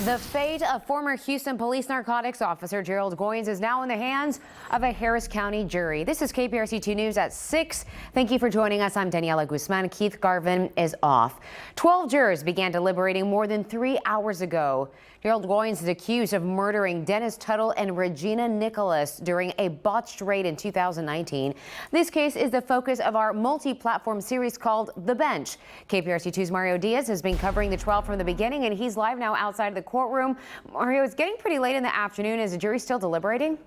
The fate of former Houston police narcotics officer Gerald Goines is now in the hands of a Harris County jury. This is KPRC 2 News at 6. Thank you for joining us. I'm Daniela Guzman. Keith Garvin is off. 12 jurors began deliberating more than 3 hours ago. Gerald Goines is accused of murdering Dennis Tuttle and Regina Nicholas during a botched raid in 2019. This case is the focus of our multi-platform series called The Bench. KPRC 2's Mario Diaz has been covering the trial from the beginning, and he's live now outside of the courtroom. Mario, it's getting pretty late in the afternoon. Is the jury still deliberating?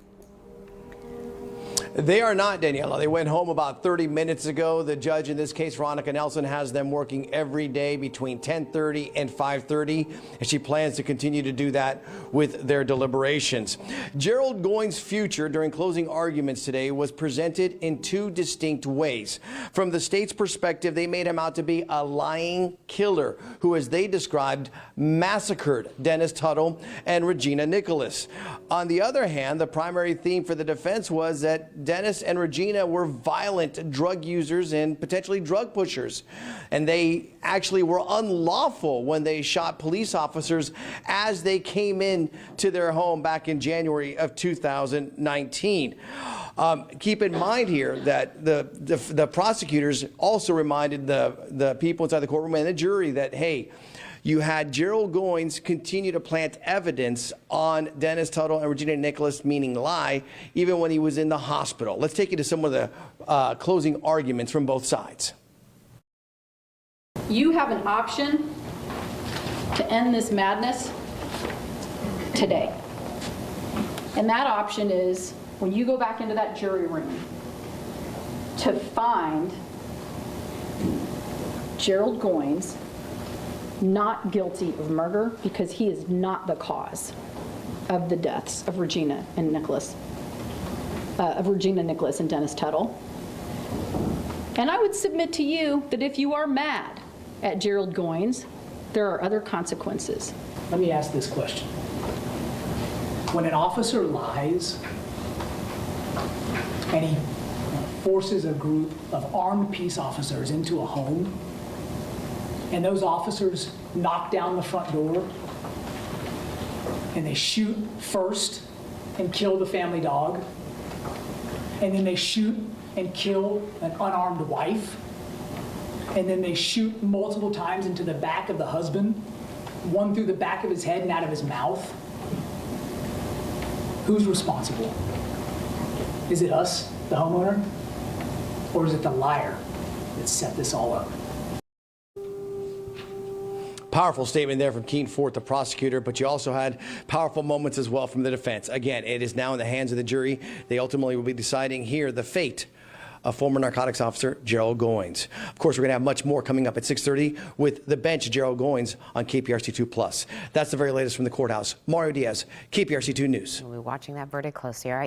They are not, Daniela. They went home about 30 minutes ago. The judge in this case, Veronica Nelson, has them working every day between 10:30 and 5:30, and she plans to continue to do that with their deliberations. Gerald Goines' future during closing arguments today was presented in two distinct ways. From the state's perspective, they made him out to be a lying killer who, as they described, massacred Dennis Tuttle and Regina Nicholas. On the other hand, the primary theme for the defense was that Dennis and Regina were violent drug users and potentially drug pushers, and they actually were unlawful when they shot police officers as they came in to their home back in January of 2019. Keep in mind here that the prosecutors also reminded the people inside the courtroom and the jury that, hey, you had Gerald Goines continue to plant evidence on Dennis Tuttle and Regina Nicholas, meaning lie, even when he was in the hospital. Let's take you to some of the closing arguments from both sides. You have an option to end this madness today. And that option is, when you go back into that jury room, to find Gerald Goines not guilty of murder, because he is not the cause of the deaths of Regina Nicholas and Dennis Tuttle. And I would submit to you that if you are mad at Gerald Goines, there are other consequences. Let me ask this question. When an officer lies and he forces a group of armed peace officers into a home, and those officers knock down the front door and they shoot first and kill the family dog, and then they shoot and kill an unarmed wife, and then they shoot multiple times into the back of the husband, one through the back of his head and out of his mouth. Who's responsible? Is it us, the homeowner, or is it the liar that set this all up? Powerful statement there from Keene Fort, the prosecutor, but you also had powerful moments as well from the defense. Again, it is now in the hands of the jury. They ultimately will be deciding here the fate of former narcotics officer Gerald Goines. Of course, we're going to have much more coming up at 6:30 with The Bench, Gerald Goines on KPRC 2+. That's the very latest from the courthouse. Mario Diaz, KPRC 2 News. We'll be watching that verdict closely. All right.